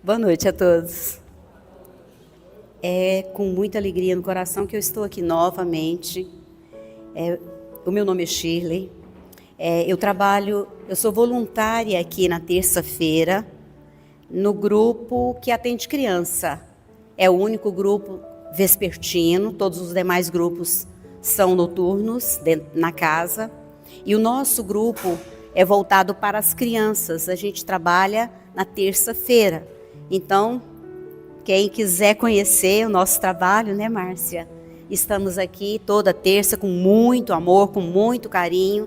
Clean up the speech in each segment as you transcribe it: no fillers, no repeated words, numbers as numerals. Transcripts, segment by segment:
Boa noite a todos. É com muita alegria no coração que eu estou aqui novamente. O meu nome é Shirley. Eu sou voluntária aqui na terça-feira, no grupo que atende criança. É o único grupo vespertino, todos os demais grupos são noturnos, na casa. E o nosso grupo é voltado para as crianças. A gente trabalha na terça-feira. Então, quem quiser conhecer o nosso trabalho, né, Márcia? Estamos aqui toda terça com muito amor, com muito carinho,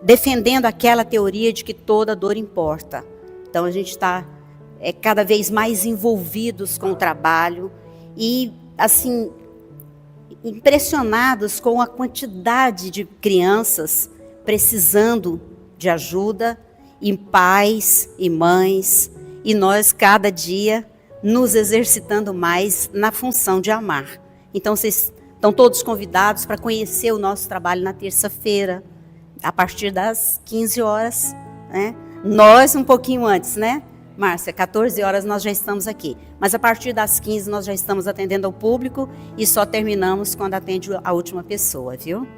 defendendo aquela teoria de que toda dor importa. Então, a gente está cada vez mais envolvidos com o trabalho e, assim, impressionados com a quantidade de crianças precisando de ajuda, e pais e mães, e nós cada dia nos exercitando mais na função de amar. Então vocês estão todos convidados para conhecer o nosso trabalho na terça-feira, a partir das 15 horas, né? Nós um pouquinho antes, né? Márcia, 14 horas nós já estamos aqui, mas a partir das 15 nós já estamos atendendo ao público e só terminamos quando atende a última pessoa, viu?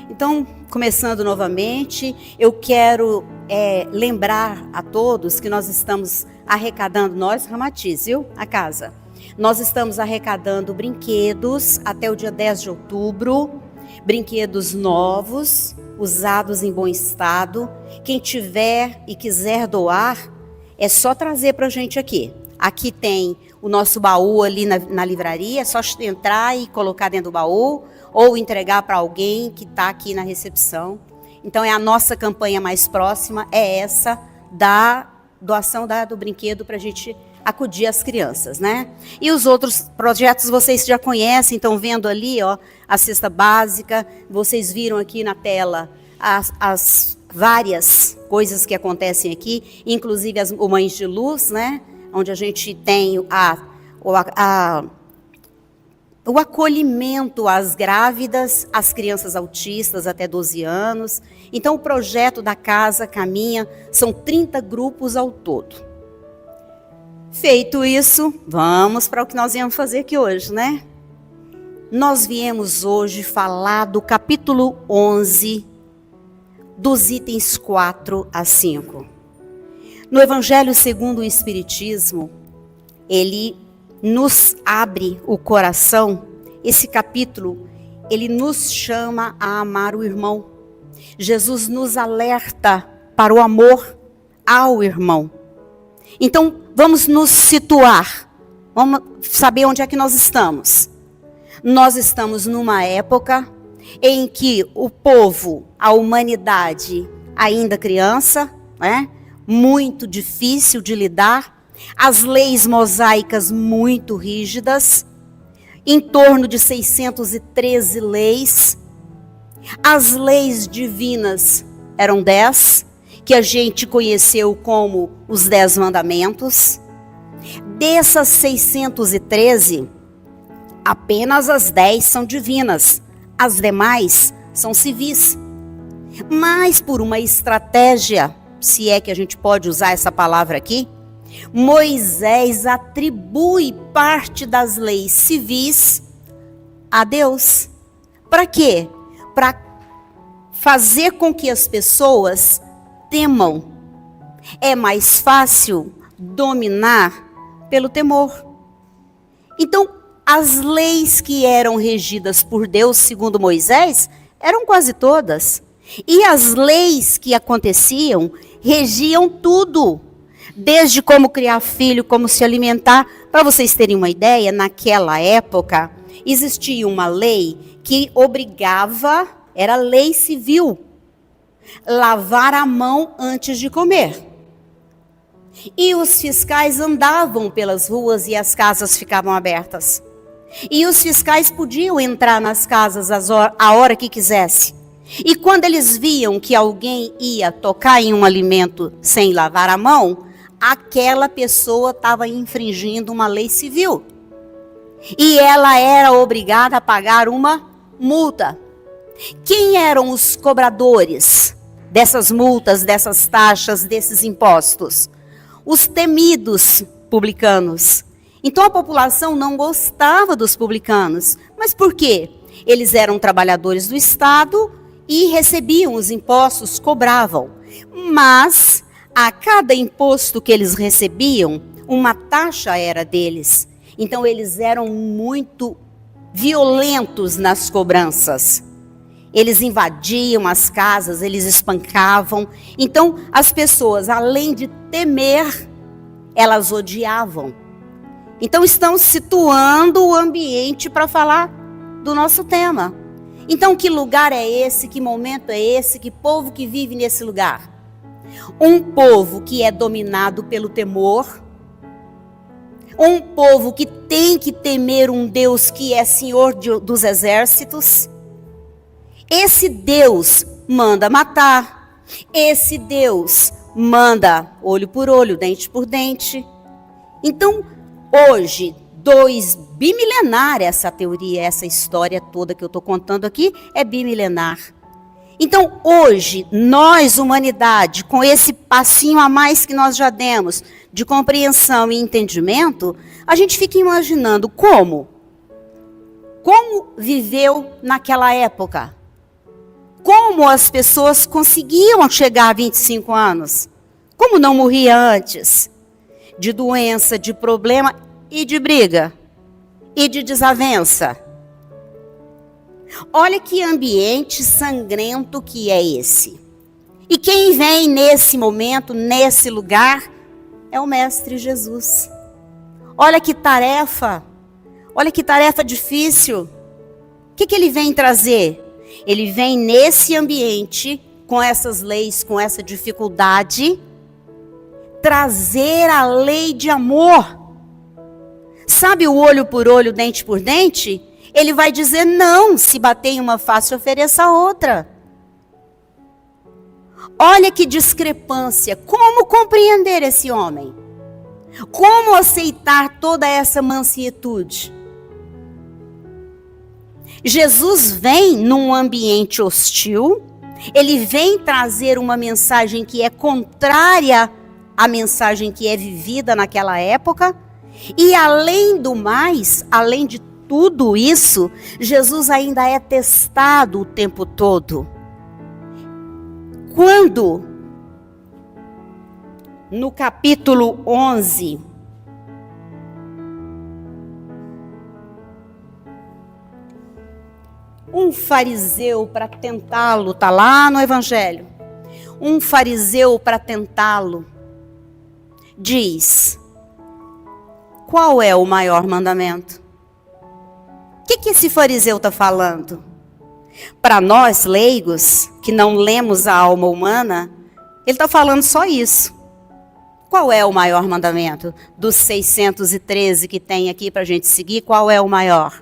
Então, começando novamente, eu quero lembrar a todos que nós estamos arrecadando, nós, Ramatiz, viu? A casa. Nós estamos arrecadando brinquedos até o dia 10 de outubro, brinquedos novos, usados em bom estado. Quem tiver e quiser doar, é só trazer para a gente aqui. Aqui tem o nosso baú ali na livraria, é só entrar e colocar dentro do baú, ou entregar para alguém que está aqui na recepção. Então, a nossa campanha mais próxima é essa da doação do brinquedo para a gente acudir as crianças, né? E os outros projetos vocês já conhecem, estão vendo ali, ó, a cesta básica. Vocês viram aqui na tela as várias coisas que acontecem aqui, inclusive o Mães de Luz, né? Onde a gente tem o acolhimento às grávidas, às crianças autistas até 12 anos. Então, o projeto da casa caminha, são 30 grupos ao todo. Feito isso, vamos para o que nós viemos fazer aqui hoje, né? Nós viemos hoje falar do capítulo 11, dos itens 4 a 5. No Evangelho segundo o Espiritismo, ele nos abre o coração. Esse capítulo, ele nos chama a amar o irmão. Jesus nos alerta para o amor ao irmão. Então, vamos nos situar. Vamos saber onde é que nós estamos. Nós estamos numa época em que o povo, a humanidade, ainda criança, né? Muito difícil de lidar. As leis mosaicas muito rígidas, em torno de 613 leis. As leis divinas eram 10, que a gente conheceu como os 10 mandamentos. Dessas 613, apenas as 10 são divinas, as demais são civis. Mas por uma estratégia, se é que a gente pode usar essa palavra aqui, Moisés atribui parte das leis civis a Deus. Para quê? Para fazer com que as pessoas temam. É mais fácil dominar pelo temor. Então, as leis que eram regidas por Deus, segundo Moisés, eram quase todas. E as leis que aconteciam regiam tudo. Desde como criar filho, como se alimentar. Para vocês terem uma ideia, naquela época, existia uma lei que obrigava, era lei civil, lavar a mão antes de comer. E os fiscais andavam pelas ruas e as casas ficavam abertas. E os fiscais podiam entrar nas casas a hora que quisesse. E quando eles viam que alguém ia tocar em um alimento sem lavar a mão, aquela pessoa estava infringindo uma lei civil. E ela era obrigada a pagar uma multa. Quem eram os cobradores dessas multas, dessas taxas, desses impostos? os temidos publicanos. Então a população não gostava dos publicanos. Mas por quê? Eles eram trabalhadores do Estado e recebiam os impostos, cobravam. Mas a cada imposto que eles recebiam, uma taxa era deles. Então eles eram muito violentos nas cobranças. Eles invadiam as casas, eles espancavam. Então as pessoas, além de temer, elas odiavam. Então estamos situando o ambiente para falar do nosso tema. Então que lugar é esse, que momento é esse, que povo que vive nesse lugar? Um povo que é dominado pelo temor, um povo que tem que temer um Deus que é Senhor dos exércitos. Esse Deus manda matar, esse Deus manda olho por olho, dente por dente. Então, hoje, bimilenar essa teoria, essa história toda que eu estou contando aqui, é bimilenar. Então, hoje, nós, humanidade, com esse passinho a mais que nós já demos, de compreensão e entendimento, a gente fica imaginando como viveu naquela época. Como as pessoas conseguiam chegar a 25 anos? Como não morria antes? De doença, de problema e de briga. E de desavença. Olha que ambiente sangrento que é esse. E quem vem nesse momento, nesse lugar, é o Mestre Jesus. Olha que tarefa difícil. O que ele vem trazer? Ele vem nesse ambiente, com essas leis, com essa dificuldade, trazer a lei de amor. Sabe o olho por olho, dente por dente? Ele vai dizer não, se bater em uma face, ofereça a outra. Olha que discrepância. Como compreender esse homem? Como aceitar toda essa mansietude? Jesus vem num ambiente hostil, ele vem trazer uma mensagem que é contrária à mensagem que é vivida naquela época, e além do mais, além de tudo isso, Jesus ainda é testado o tempo todo. Quando, no capítulo 11, um fariseu para tentá-lo, está lá no Evangelho, um fariseu para tentá-lo, diz, qual é o maior mandamento? O que esse fariseu está falando? Para nós leigos, que não lemos a alma humana, ele está falando só isso. Qual é o maior mandamento? Dos 613 que tem aqui para a gente seguir, qual é o maior?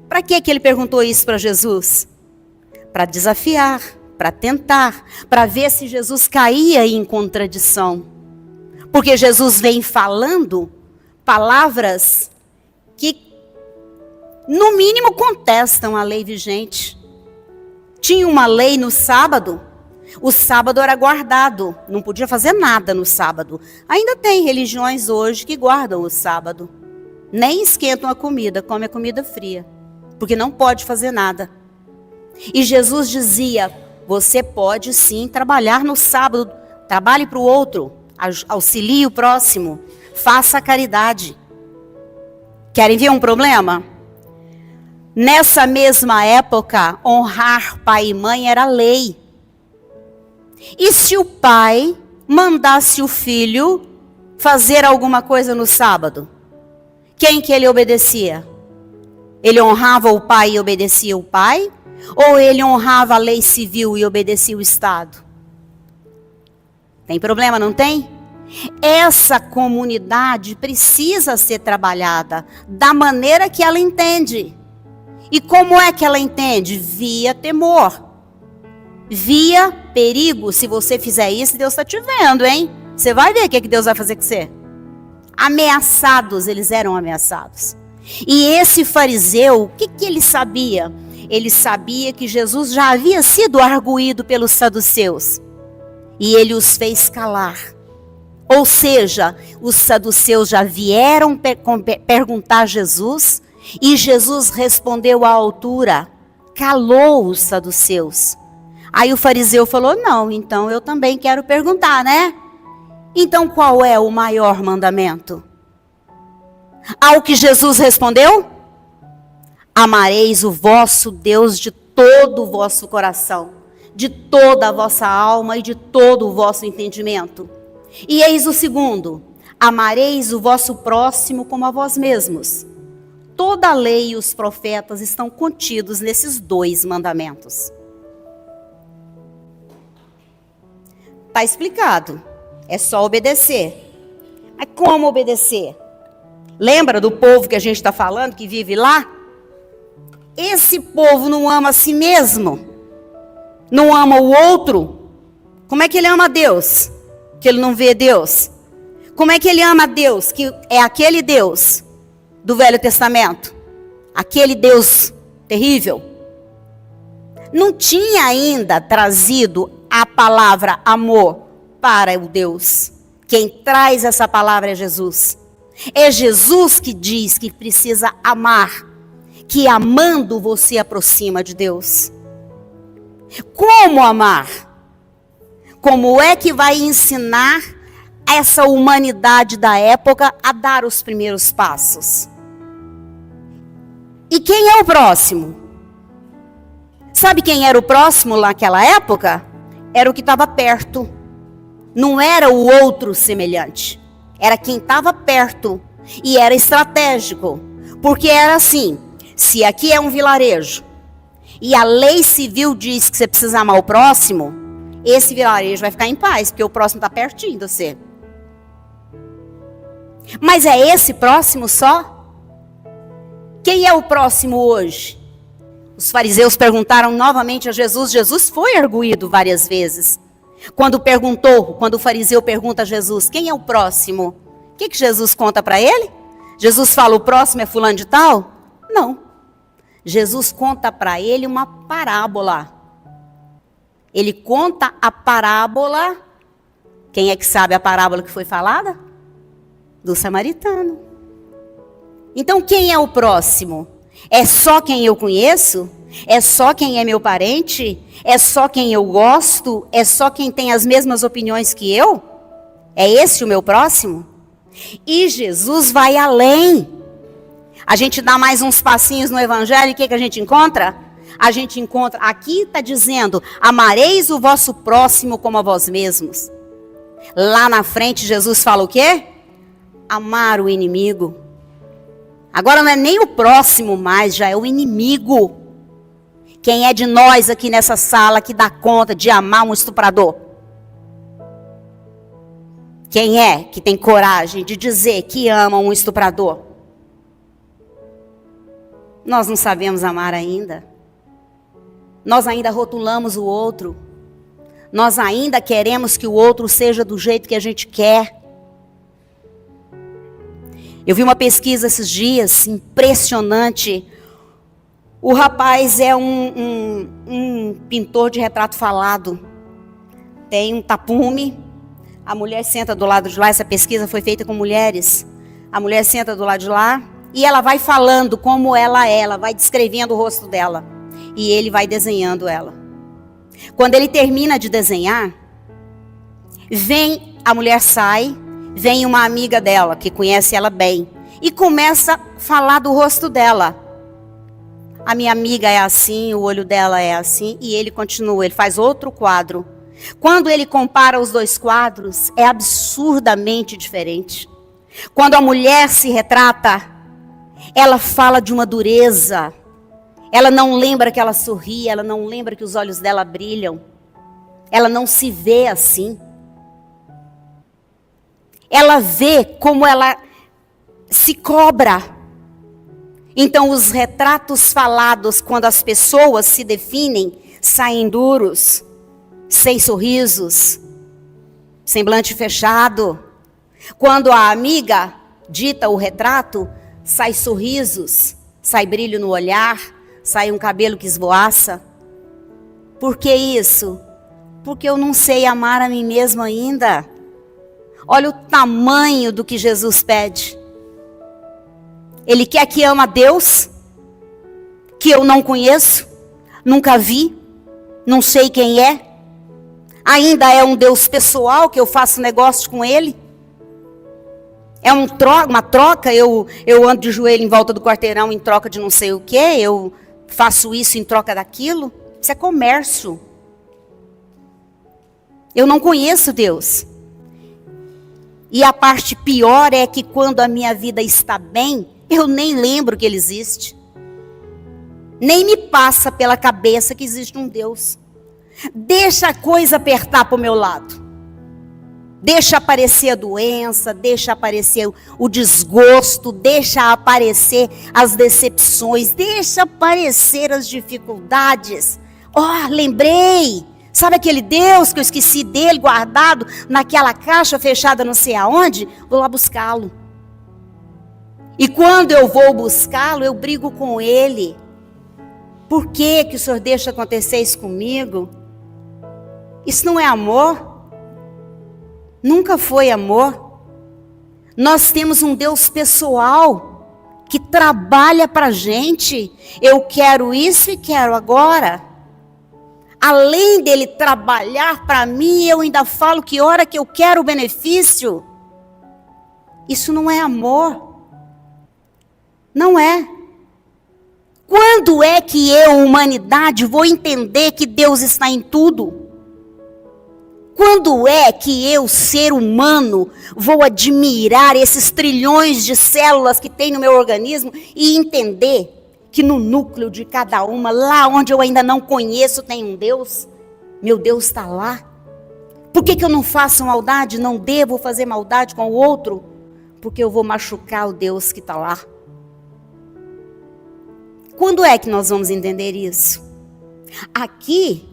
Para que ele perguntou isso para Jesus? Para desafiar, para tentar, para ver se Jesus caía em contradição. Porque Jesus vem falando palavras que, no mínimo, contestam a lei vigente. Tinha uma lei no sábado, o sábado era guardado, não podia fazer nada no sábado. Ainda tem religiões hoje que guardam o sábado. Nem esquentam a comida, come a comida fria. Porque não pode fazer nada. E Jesus dizia, você pode sim trabalhar no sábado, trabalhe para o outro, auxilie o próximo, faça a caridade. Querem ver um problema? Nessa mesma época, honrar pai e mãe era lei. E se o pai mandasse o filho fazer alguma coisa no sábado? Quem que ele obedecia? Ele honrava o pai e obedecia o pai? Ou ele honrava a lei civil e obedecia o Estado? Tem problema, não tem? Essa comunidade precisa ser trabalhada da maneira que ela entende. E como é que ela entende? Via temor. Via perigo. Se você fizer isso, Deus está te vendo, hein? Você vai ver o que Deus vai fazer com você. Ameaçados, eles eram ameaçados. E esse fariseu, o que ele sabia? Ele sabia que Jesus já havia sido arguído pelos saduceus. E ele os fez calar. Ou seja, os saduceus já vieram perguntar a Jesus e Jesus respondeu à altura, calou os saduceus. Aí o fariseu falou, não, então eu também quero perguntar, né? Então qual é o maior mandamento? Ao que Jesus respondeu, amareis o vosso Deus de todo o vosso coração, de toda a vossa alma e de todo o vosso entendimento. E eis o segundo, amareis o vosso próximo como a vós mesmos. Toda a lei e os profetas estão contidos nesses 2 mandamentos. Está explicado, é só obedecer. Mas como obedecer? Lembra do povo que a gente está falando, que vive lá? Esse povo não ama a si mesmo, não ama o outro. Como é que ele ama a Deus? Que ele não vê Deus? Como é que ele ama a Deus? Que é aquele Deus do Velho Testamento, aquele Deus terrível. Não tinha ainda trazido a palavra amor para o Deus. Quem traz essa palavra é Jesus. É Jesus que diz que precisa amar, que amando você aproxima de Deus. Como amar? Como é que vai ensinar essa humanidade da época a dar os primeiros passos? E quem é o próximo? Sabe quem era o próximo naquela época? Era o que estava perto. Não era o outro semelhante. Era quem estava perto. E era estratégico. Porque era assim, se aqui é um vilarejo, e a lei civil diz que você precisa amar o próximo, esse vilarejo vai ficar em paz, porque o próximo está pertinho de você. Mas é esse próximo só? Quem é o próximo hoje? Os fariseus perguntaram novamente a Jesus. Jesus foi arguído várias vezes. Quando o fariseu pergunta a Jesus, quem é o próximo? O que Jesus conta para ele? Jesus fala, o próximo é fulano de tal? Não. Jesus conta para ele uma parábola. Ele conta a parábola. Quem é que sabe a parábola que foi falada? Do samaritano. Então quem é o próximo? É só quem eu conheço? É só quem é meu parente? É só quem eu gosto? É só quem tem as mesmas opiniões que eu? É esse o meu próximo? E Jesus vai além. A gente dá mais uns passinhos no evangelho e o que a gente encontra? A gente encontra, aqui está dizendo, amareis o vosso próximo como a vós mesmos. Lá na frente Jesus fala o quê? Amar o inimigo. Agora não é nem o próximo mais, já é o inimigo. Quem é de nós aqui nessa sala que dá conta de amar um estuprador? Quem é que tem coragem de dizer que ama um estuprador? Nós não sabemos amar ainda. Nós ainda rotulamos o outro. Nós ainda queremos que o outro seja do jeito que a gente quer. Eu vi uma pesquisa esses dias, impressionante. O rapaz é um pintor de retrato falado. Tem um tapume. A mulher senta do lado de lá. Essa pesquisa foi feita com mulheres. A mulher senta do lado de lá e ela vai falando como ela é. Ela vai descrevendo o rosto dela. E ele vai desenhando ela. Quando ele termina de desenhar, a mulher sai, vem uma amiga dela, que conhece ela bem, e começa a falar do rosto dela. A minha amiga é assim, o olho dela é assim, e ele continua, ele faz outro quadro. Quando ele compara os 2 quadros, é absurdamente diferente. Quando a mulher se retrata, ela fala de uma dureza. Ela não lembra que ela sorri, ela não lembra que os olhos dela brilham. Ela não se vê assim. Ela vê como ela se cobra. Então os retratos falados, quando as pessoas se definem, saem duros, sem sorrisos, semblante fechado. Quando a amiga dita o retrato, sai sorrisos, sai brilho no olhar, sai um cabelo que esvoaça. Por que isso? Porque eu não sei amar a mim mesma ainda. Olha o tamanho do que Jesus pede. Ele quer que ama a Deus, que eu não conheço, nunca vi, não sei quem é. Ainda é um Deus pessoal que eu faço negócio com Ele. É uma troca, eu ando de joelho em volta do quarteirão em troca de não sei o que, eu faço isso em troca daquilo. Isso é comércio. Eu não conheço Deus. E a parte pior é que quando a minha vida está bem, eu nem lembro que Ele existe. Nem me passa pela cabeça que existe um Deus. Deixa a coisa apertar para o meu lado. Deixa aparecer a doença, deixa aparecer o desgosto, deixa aparecer as decepções, deixa aparecer as dificuldades. Lembrei! Sabe aquele Deus que eu esqueci dele, guardado naquela caixa fechada não sei aonde? Vou lá buscá-lo. E quando eu vou buscá-lo, eu brigo com ele. Por que o Senhor deixa acontecer isso comigo? Isso não é amor? Nunca foi amor. Nós temos um Deus pessoal que trabalha para a gente. Eu quero isso e quero agora. Além dele trabalhar para mim, eu ainda falo que hora que eu quero o benefício. Isso não é amor. Não é. Quando é que eu, humanidade, vou entender que Deus está em tudo? Quando é que eu, ser humano, vou admirar esses trilhões de células que tem no meu organismo e entender que no núcleo de cada uma, lá onde eu ainda não conheço, tem um Deus? Meu Deus está lá. Por que eu não faço maldade? Não devo fazer maldade com o outro? Porque eu vou machucar o Deus que está lá. Quando é que nós vamos entender isso? Aqui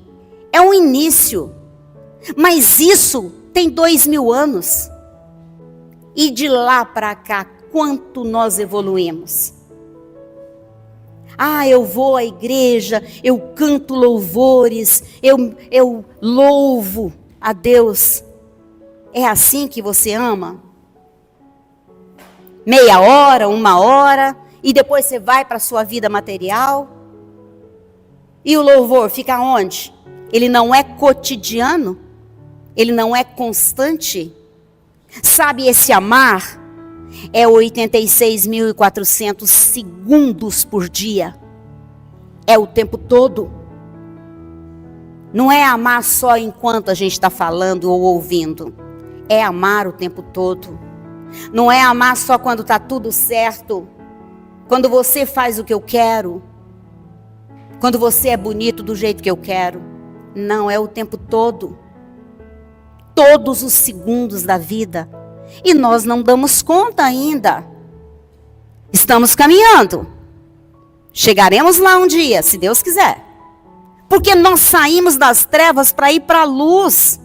é um início. Mas isso tem 2000 anos. E de lá para cá, quanto nós evoluímos? Eu vou à igreja, eu canto louvores, eu louvo a Deus. É assim que você ama? Meia hora, 1 hora, e depois você vai para a sua vida material? E o louvor fica onde? Ele não é cotidiano? Ele não é constante? Sabe, esse amar é 86.400 segundos por dia. É o tempo todo. Não é amar só enquanto a gente está falando ou ouvindo. É amar o tempo todo. Não é amar só quando está tudo certo. Quando você faz o que eu quero. Quando você é bonito do jeito que eu quero. Não, é o tempo todo. Todos os segundos da vida. E nós não damos conta ainda. Estamos caminhando. Chegaremos lá um dia, se Deus quiser. Porque nós saímos das trevas para ir para a luz.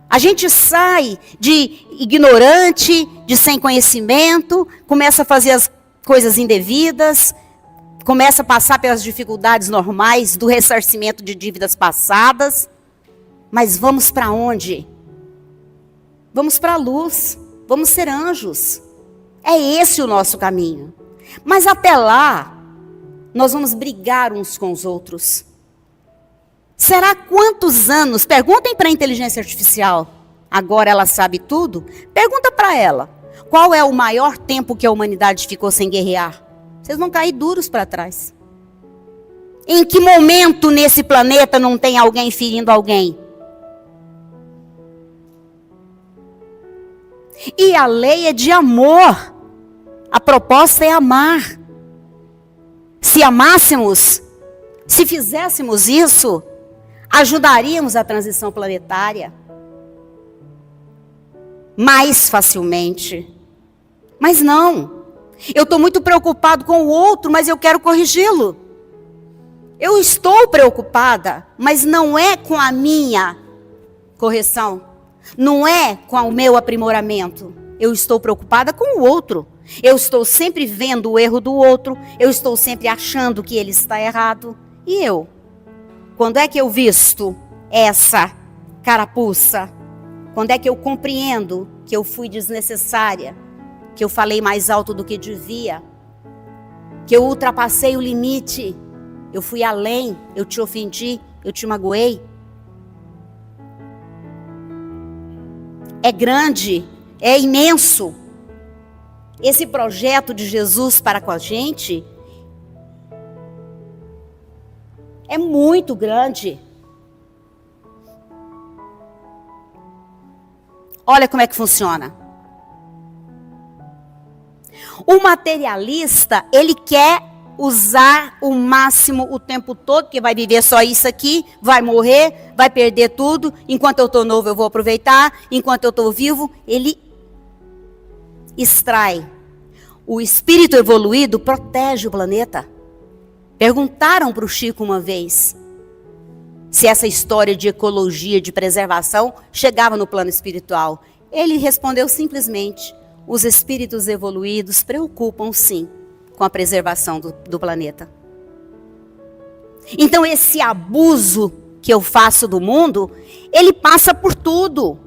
A gente sai de ignorante, de sem conhecimento, começa a fazer as coisas indevidas, começa a passar pelas dificuldades normais do ressarcimento de dívidas passadas. Mas vamos para onde? Vamos para a luz, vamos ser anjos. É esse o nosso caminho. Mas até lá, nós vamos brigar uns com os outros. Será quantos anos? Perguntem para a inteligência artificial. Agora ela sabe tudo. Pergunta para ela. Qual é o maior tempo que a humanidade ficou sem guerrear? Vocês vão cair duros para trás. Em que momento nesse planeta não tem alguém ferindo alguém? E a lei é de amor. A proposta é amar. Se amássemos, se fizéssemos isso, ajudaríamos a transição planetária mais facilmente. Mas não. Eu estou muito preocupado com o outro, mas eu quero corrigi-lo. Eu estou preocupada, mas não é com a minha correção. Não é com o meu aprimoramento. Eu estou preocupada com o outro. Eu estou sempre vendo o erro do outro. Eu estou sempre achando que ele está errado. E eu? Quando é que eu visto essa carapuça? Quando é que eu compreendo que eu fui desnecessária, que eu falei mais alto do que devia, que eu ultrapassei o limite, eu fui além, eu te ofendi, eu te magoei. É grande, é imenso. Esse projeto de Jesus para com a gente é muito grande. Olha como é que funciona. O materialista, ele quer usar o máximo o tempo todo, porque vai viver só isso aqui, vai morrer, vai perder tudo. Enquanto eu estou novo, eu vou aproveitar. Enquanto eu estou vivo, ele extrai. O espírito evoluído protege o planeta. Perguntaram para o Chico uma vez se essa história de ecologia, de preservação, chegava no plano espiritual. Ele respondeu simplesmente: os espíritos evoluídos preocupam sim com a preservação do planeta. Então esse abuso que eu faço do mundo, ele passa por tudo.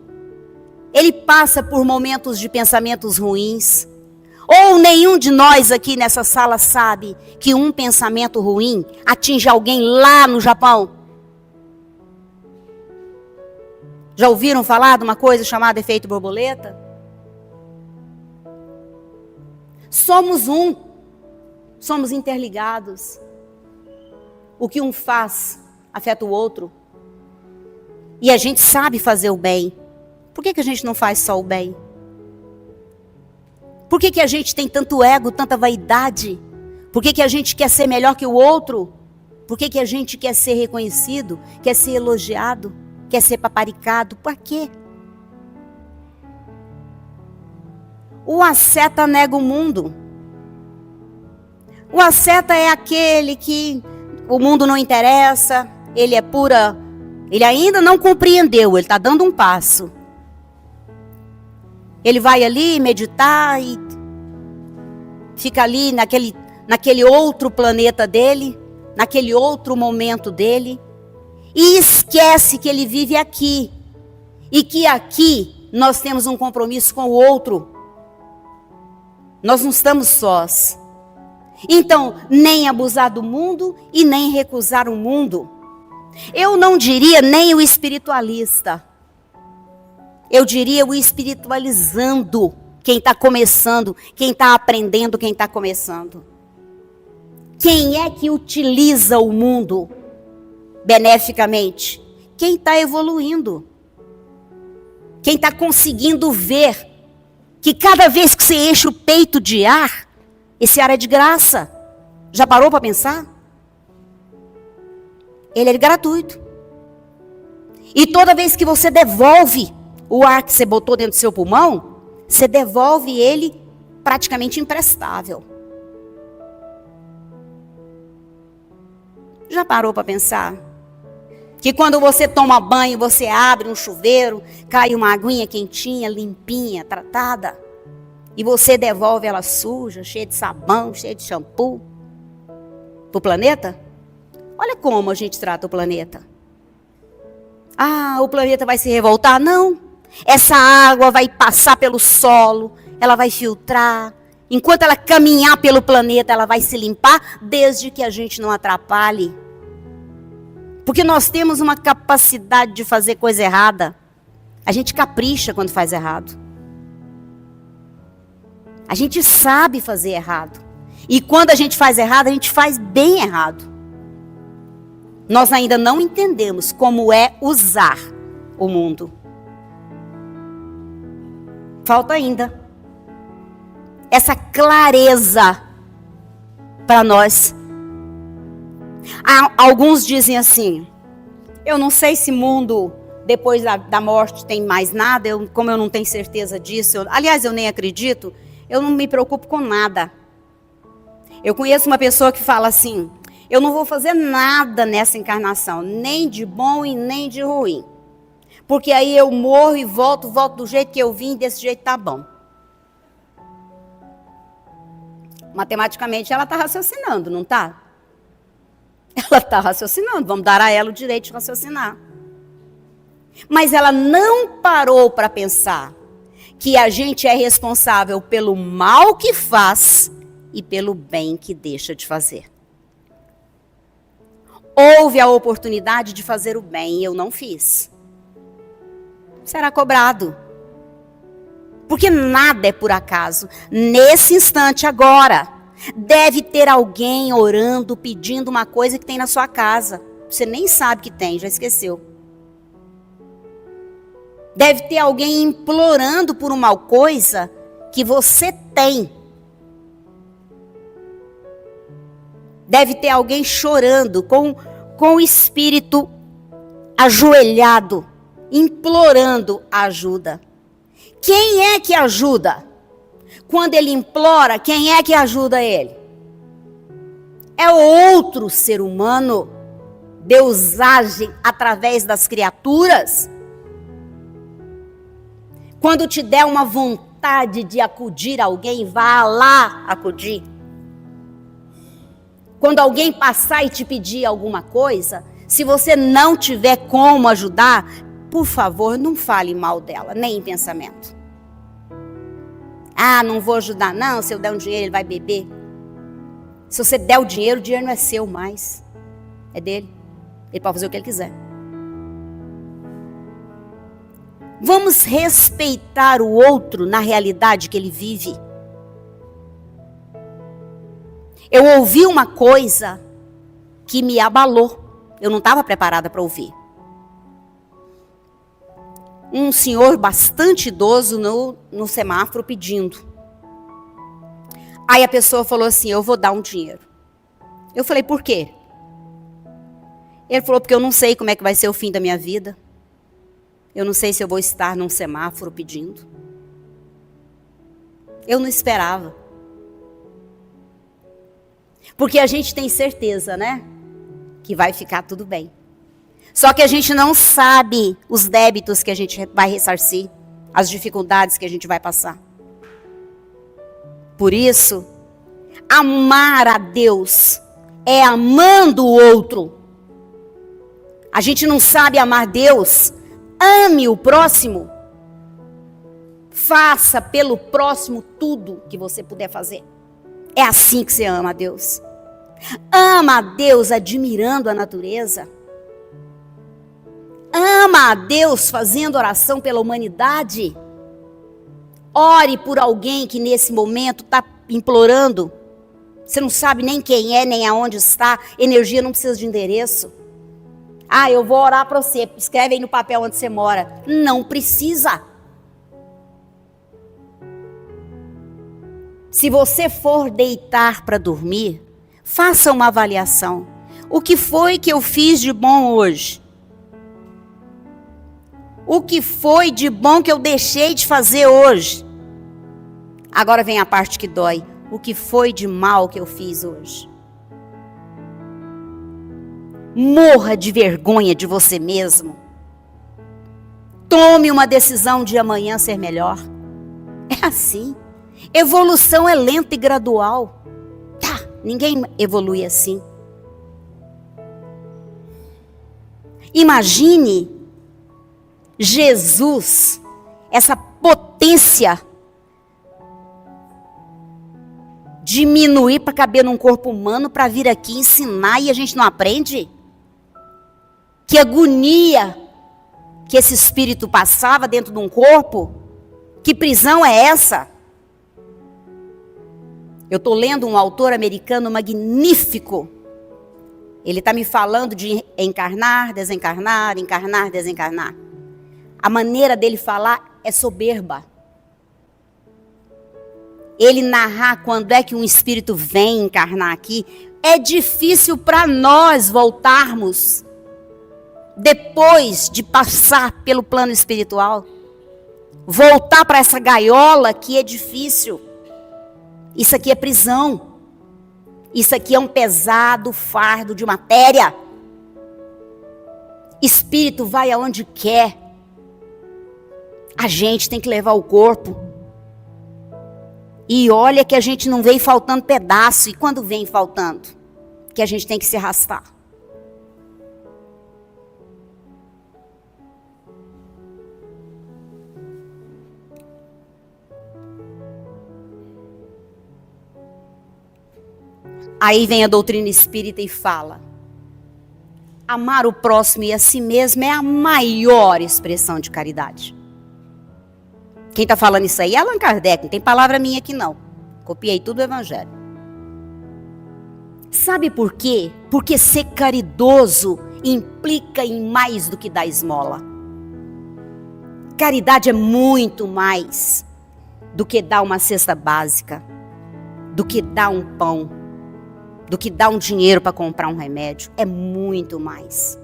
Ele passa por momentos de pensamentos ruins. Ou nenhum de nós aqui nessa sala sabe que um pensamento ruim atinge alguém lá no Japão? Já ouviram falar de uma coisa chamada efeito borboleta? Somos um. Somos interligados. O que um faz afeta o outro. E a gente sabe fazer o bem. Por que a gente não faz só o bem? Por que a gente tem tanto ego, tanta vaidade? Por que a gente quer ser melhor que o outro? Por que a gente quer ser reconhecido, quer ser elogiado, quer ser paparicado? Por quê? O asceta nega o mundo. O asceta é aquele que o mundo não interessa, ele é pura, ele ainda não compreendeu, ele está dando um passo. Ele vai ali meditar e fica ali naquele outro planeta dele, naquele outro momento dele, e esquece que ele vive aqui, e que aqui nós temos um compromisso com o outro. Nós não estamos sós. Então, nem abusar do mundo e nem recusar o mundo. Eu não diria nem o espiritualista. Eu diria o espiritualizando quem está começando, quem está aprendendo, quem está começando. Quem é que utiliza o mundo beneficamente? Quem está evoluindo. Quem está conseguindo ver que cada vez que você enche o peito de ar, esse ar é de graça. Já parou para pensar? Ele é gratuito. E toda vez que você devolve o ar que você botou dentro do seu pulmão, você devolve ele praticamente imprestável. Já parou para pensar? Que quando você toma banho, você abre um chuveiro, cai uma aguinha quentinha, limpinha, tratada, e você devolve ela suja, cheia de sabão, cheia de shampoo, para o planeta? Olha como a gente trata o planeta. Ah, o planeta vai se revoltar? Não. Essa água vai passar pelo solo, ela vai filtrar. Enquanto ela caminhar pelo planeta, ela vai se limpar, desde que a gente não atrapalhe. Porque nós temos uma capacidade de fazer coisa errada. A gente capricha quando faz errado. A gente sabe fazer errado. E quando a gente faz errado, a gente faz bem errado. Nós ainda não entendemos como é usar o mundo. Falta ainda essa clareza para nós. Alguns dizem assim: eu não sei se mundo depois da morte tem mais nada, como eu não tenho certeza disso, aliás, eu nem acredito, eu não me preocupo com nada. Eu conheço uma pessoa que fala assim: eu não vou fazer nada nessa encarnação, nem de bom e nem de ruim. Porque aí eu morro e volto do jeito que eu vim, desse jeito tá bom. Matematicamente ela está raciocinando, não está? Ela está raciocinando, vamos dar a ela o direito de raciocinar. Mas ela não parou para pensar que a gente é responsável pelo mal que faz e pelo bem que deixa de fazer. Houve a oportunidade de fazer o bem e eu não fiz. Será cobrado. Porque nada é por acaso. Nesse instante agora, deve ter alguém orando, pedindo uma coisa que tem na sua casa. Você nem sabe que tem, já esqueceu. Deve ter alguém implorando por uma coisa que você tem. Deve ter alguém chorando com o espírito ajoelhado, implorando ajuda. Quem é que ajuda? Quando ele implora, quem é que ajuda ele? É outro ser humano. Deus age através das criaturas. Quando te der uma vontade de acudir alguém, vá lá acudir. Quando alguém passar e te pedir alguma coisa, se você não tiver como ajudar, por favor, não fale mal dela, nem em pensamento. Ah, não vou ajudar não, se eu der um dinheiro ele vai beber. Se você der o dinheiro não é seu mais, é dele. Ele pode fazer o que ele quiser. Vamos respeitar o outro na realidade que ele vive. Eu ouvi uma coisa que me abalou. Eu não estava preparada para ouvir. Um senhor bastante idoso no semáforo pedindo. Aí a pessoa falou assim, eu vou dar um dinheiro. Eu falei, por quê? Ele falou, porque eu não sei como é que vai ser o fim da minha vida. Eu não sei se eu vou estar num semáforo pedindo. Eu não esperava. Porque a gente tem certeza, né? Que vai ficar tudo bem. Só que a gente não sabe os débitos que a gente vai ressarcir, as dificuldades que a gente vai passar. Por isso, amar a Deus é amando o outro. A gente não sabe amar Deus, ame o próximo. Faça pelo próximo tudo que você puder fazer. É assim que você ama a Deus. Ama a Deus admirando a natureza. Ama a Deus fazendo oração pela humanidade. Ore por alguém que nesse momento está implorando. Você não sabe nem quem é, nem aonde está. Energia não precisa de endereço. Ah, eu vou orar para você. Escreve aí no papel onde você mora. Não precisa. Se você for deitar para dormir, faça uma avaliação. O que foi que eu fiz de bom hoje? O que foi de bom que eu deixei de fazer hoje? Agora vem a parte que dói. O que foi de mal que eu fiz hoje? Morra de vergonha de você mesmo. Tome uma decisão de amanhã ser melhor. É assim. Evolução é lenta e gradual. Tá, ninguém evolui assim. Imagine Jesus, essa potência, diminuir para caber num corpo humano para vir aqui ensinar e a gente não aprende? Que agonia que esse espírito passava dentro de um corpo? Que prisão é essa? Eu estou lendo um autor americano magnífico. Ele está me falando de encarnar, desencarnar, encarnar, desencarnar. A maneira dele falar é soberba. Ele narrar quando é que um espírito vem encarnar aqui. É difícil para nós voltarmos depois de passar pelo plano espiritual. Voltar para essa gaiola que é difícil. Isso aqui é prisão. Isso aqui é um pesado fardo de matéria. Espírito vai aonde quer. A gente tem que levar o corpo. E olha que a gente não vem faltando pedaço. E quando vem faltando? Que a gente tem que se arrastar. Aí vem a doutrina espírita e fala: amar o próximo e a si mesmo é a maior expressão de caridade. Quem está falando isso aí é Allan Kardec, não tem palavra minha aqui não. Copiei tudo do Evangelho. Sabe por quê? Porque ser caridoso implica em mais do que dar esmola. Caridade é muito mais do que dar uma cesta básica, do que dar um pão, do que dar um dinheiro para comprar um remédio. É muito mais.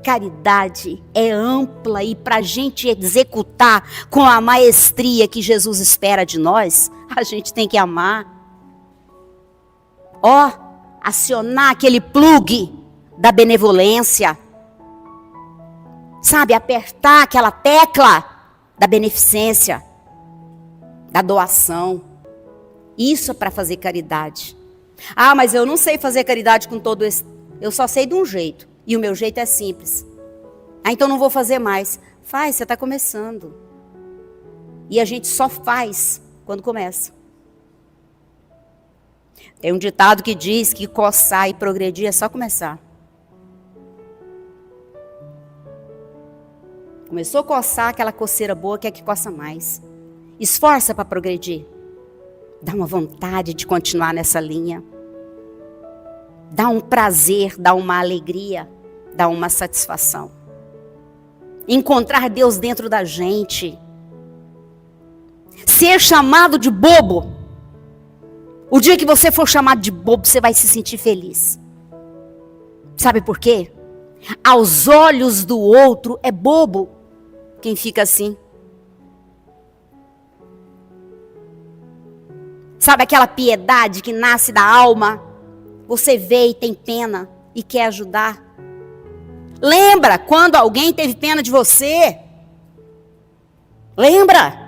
Caridade é ampla e para a gente executar com a maestria que Jesus espera de nós, a gente tem que amar. Acionar aquele plug da benevolência. Sabe, apertar aquela tecla da beneficência, da doação. Isso é para fazer caridade. Ah, mas eu não sei fazer caridade com todo esse... Eu só sei de um jeito. E o meu jeito é simples. Ah, então não vou fazer mais. Faz, você está começando. E a gente só faz quando começa. Tem um ditado que diz que coçar e progredir é só começar. Começou a coçar, aquela coceira boa, quer que coça mais. Esforça para progredir. Dá uma vontade de continuar nessa linha. Dá um prazer, dá uma alegria, dá uma satisfação. Encontrar Deus dentro da gente. Ser chamado de bobo. O dia que você for chamado de bobo, você vai se sentir feliz. Sabe por quê? Aos olhos do outro é bobo quem fica assim. Sabe aquela piedade que nasce da alma? Você vê e tem pena e quer ajudar. Lembra quando alguém teve pena de você? Lembra?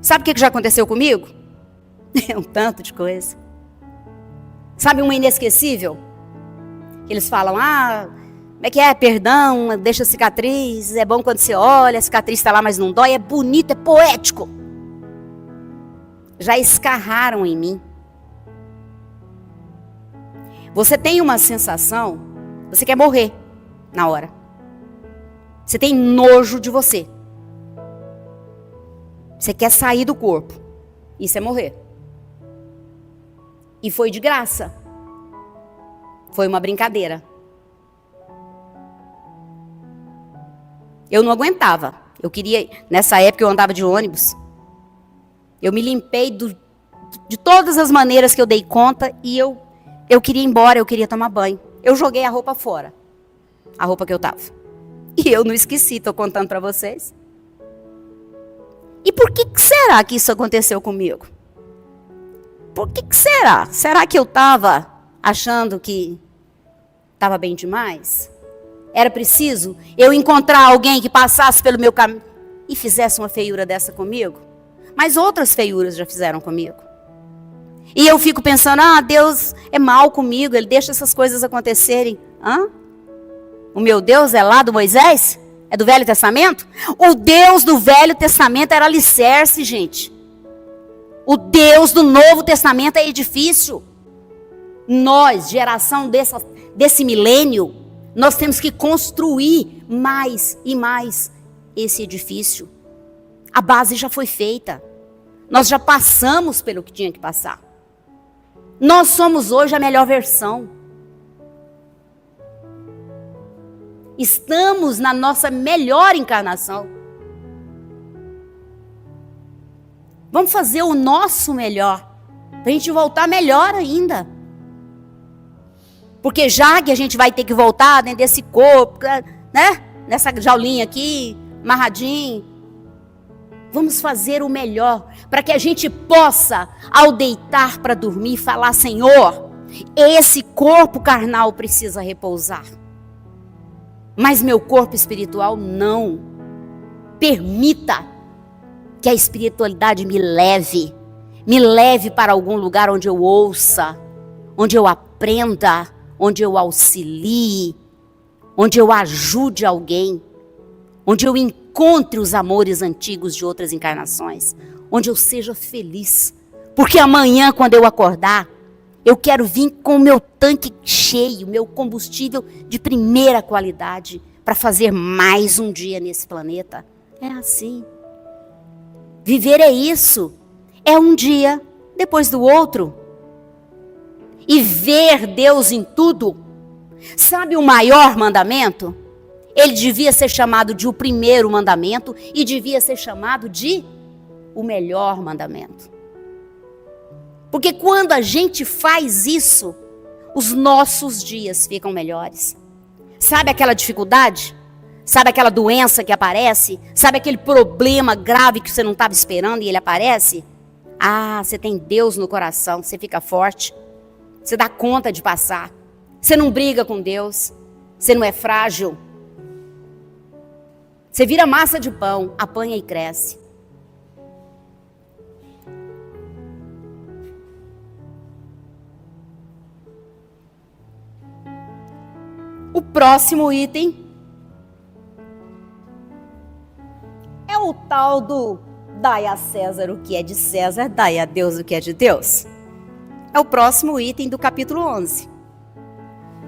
Sabe o que já aconteceu comigo? É um tanto de coisa. Sabe uma inesquecível? Eles falam, como é que é? Perdão, deixa cicatriz, é bom quando você olha, a cicatriz está lá, mas não dói, é bonito, é poético. Já escarraram em mim. Você tem uma sensação, você quer morrer na hora. Você tem nojo de você. Você quer sair do corpo. Isso é morrer. E foi de graça. Foi uma brincadeira. Eu não aguentava. Eu queria, nessa época eu andava de ônibus. Eu me limpei de todas as maneiras que eu dei conta e eu queria ir embora, eu queria tomar banho. Eu joguei a roupa fora. A roupa que eu tava. E eu não esqueci, estou contando para vocês. E por que será que isso aconteceu comigo? Por que será? Será que eu estava achando que estava bem demais? Era preciso eu encontrar alguém que passasse pelo meu caminho e fizesse uma feiura dessa comigo? Mas outras feiuras já fizeram comigo. E eu fico pensando, Deus é mal comigo, Ele deixa essas coisas acontecerem. O meu Deus é lá do Moisés? É do Velho Testamento? O Deus do Velho Testamento era alicerce, gente. O Deus do Novo Testamento é edifício. Nós, geração desse milênio, nós temos que construir mais e mais esse edifício. A base já foi feita. Nós já passamos pelo que tinha que passar. Nós somos hoje a melhor versão. Estamos na nossa melhor encarnação. Vamos fazer o nosso melhor, para a gente voltar melhor ainda. Porque já que a gente vai ter que voltar dentro desse corpo, né? Nessa jaulinha aqui, amarradinho. Vamos fazer o melhor, para que a gente possa, ao deitar para dormir, falar, Senhor, esse corpo carnal precisa repousar. Mas meu corpo espiritual não. Permita que a espiritualidade me leve para algum lugar onde eu ouça, onde eu aprenda, onde eu auxilie, onde eu ajude alguém, onde eu encontre os amores antigos de outras encarnações, onde eu seja feliz. Porque amanhã, quando eu acordar, Eu quero vir com o meu tanque cheio, meu combustível de primeira qualidade, para fazer mais um dia nesse planeta. É assim. Viver é isso. É um dia depois do outro. E ver Deus em tudo. Sabe o maior mandamento? Ele devia ser chamado de o primeiro mandamento e devia ser chamado de o melhor mandamento. Porque quando a gente faz isso, os nossos dias ficam melhores. Sabe aquela dificuldade? Sabe aquela doença que aparece? Sabe aquele problema grave que você não estava esperando e ele aparece? Ah, você tem Deus no coração, você fica forte. Você dá conta de passar. Você não briga com Deus. Você não é frágil. Você vira massa de pão, apanha e cresce. O próximo item é o tal do dai a César o que é de César, dai a Deus o que é de Deus. É o próximo item do capítulo 11.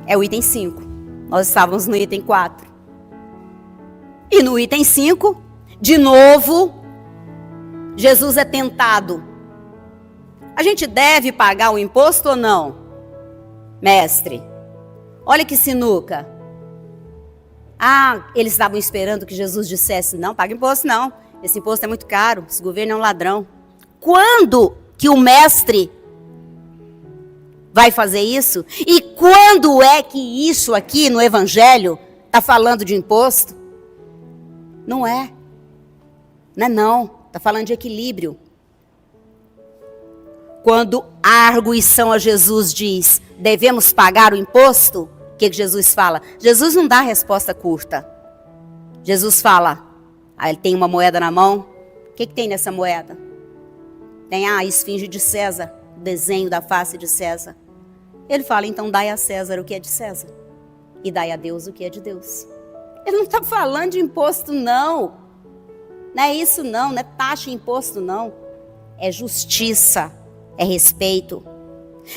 É o item 5. Nós estávamos no item 4. E no item 5, de novo, Jesus é tentado. A gente deve pagar o imposto ou não? Mestre, olha que sinuca. Ah, eles estavam esperando que Jesus dissesse, não, paga imposto não. Esse imposto é muito caro, esse governo é um ladrão. Quando que o mestre vai fazer isso? E quando é que isso aqui no evangelho está falando de imposto? Não é. Não é não. Está falando de equilíbrio. Quando a arguição a Jesus diz, devemos pagar o imposto, o que Jesus fala? Jesus não dá a resposta curta. Jesus fala, ele tem uma moeda na mão. O que tem nessa moeda? Tem a esfinge de César, o desenho da face de César. Ele fala, então dai a César o que é de César. E dai a Deus o que é de Deus. Ele não está falando de imposto não. Não é isso não, não é taxa e imposto não. É justiça, é respeito.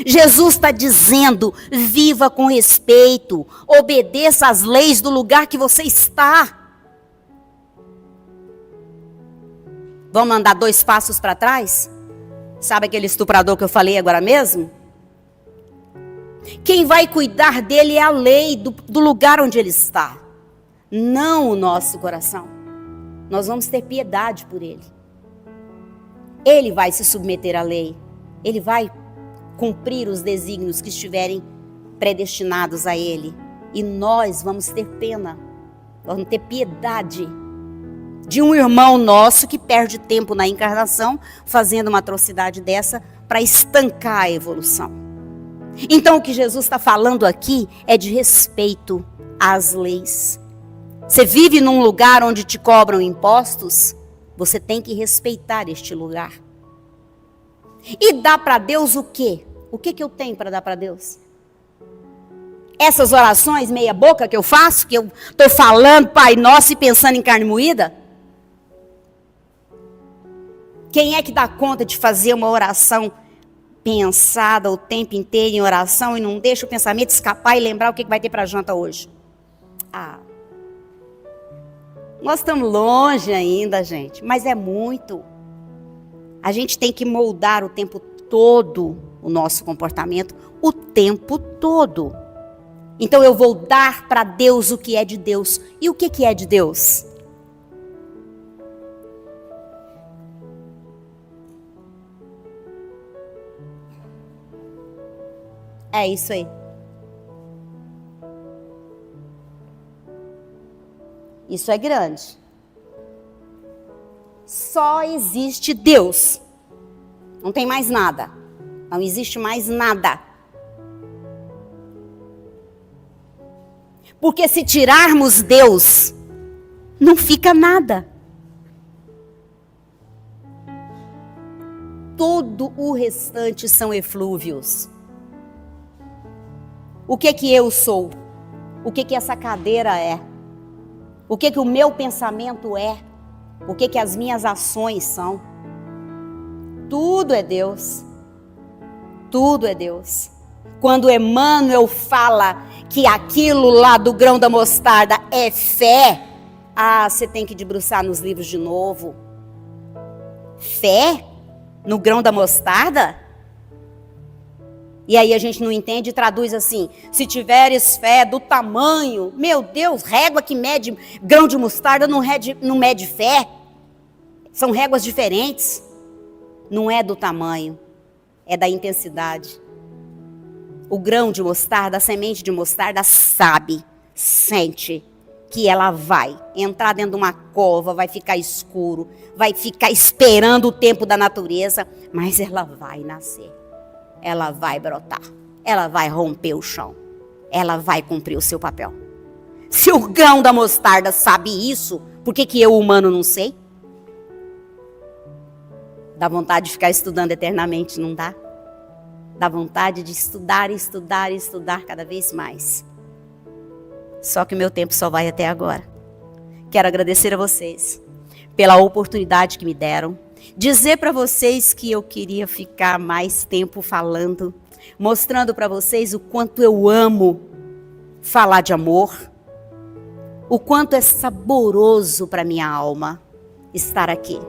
Jesus está dizendo, viva com respeito, obedeça às leis do lugar que você está. Vamos andar 2 passos para trás? Sabe aquele estuprador que eu falei agora mesmo? Quem vai cuidar dele é a lei do lugar onde ele está, não o nosso coração. Nós vamos ter piedade por ele. Ele vai se submeter à lei. Ele vai cumprir os desígnios que estiverem predestinados a ele. E nós vamos ter pena, vamos ter piedade de um irmão nosso que perde tempo na encarnação fazendo uma atrocidade dessa para estancar a evolução. Então o que Jesus está falando aqui é de respeito às leis. Você vive num lugar onde te cobram impostos, você tem que respeitar este lugar. E dá para Deus o quê? O que eu tenho para dar para Deus? Essas orações meia boca que eu faço, que eu estou falando Pai Nosso e pensando em carne moída? Quem é que dá conta de fazer uma oração pensada o tempo inteiro em oração e não deixa o pensamento escapar e lembrar o que vai ter para janta hoje? Ah, nós estamos longe ainda, gente, mas é muito. A gente tem que moldar o tempo todo o nosso comportamento, o tempo todo. Então eu vou dar para Deus o que é de Deus. E o que é de Deus? É isso aí. Isso é grande. Só existe Deus. Não tem mais nada. Não existe mais nada. Porque se tirarmos Deus, não fica nada. Todo o restante são eflúvios. O que eu sou? O que essa cadeira é? O que o meu pensamento é? O que as minhas ações são? Tudo é Deus. Tudo é Deus. Quando Emmanuel fala que aquilo lá do grão da mostarda é fé, você tem que debruçar nos livros de novo. Fé? No grão da mostarda? E aí a gente não entende e traduz assim: se tiveres fé do tamanho, meu Deus, régua que mede grão de mostarda não mede fé. São réguas diferentes. Não é do tamanho, é da intensidade. O grão de mostarda, a semente de mostarda sabe, sente que ela vai entrar dentro de uma cova, vai ficar escuro, vai ficar esperando o tempo da natureza, mas ela vai nascer. Ela vai brotar, ela vai romper o chão, ela vai cumprir o seu papel. Se o grão da mostarda sabe isso, por que eu, humano, não sei? Dá vontade de ficar estudando eternamente, não dá? Dá vontade de estudar, estudar, estudar cada vez mais. Só que o meu tempo só vai até agora. Quero agradecer a vocês pela oportunidade que me deram. Dizer para vocês que eu queria ficar mais tempo falando, mostrando para vocês o quanto eu amo falar de amor, o quanto é saboroso para minha alma estar aqui.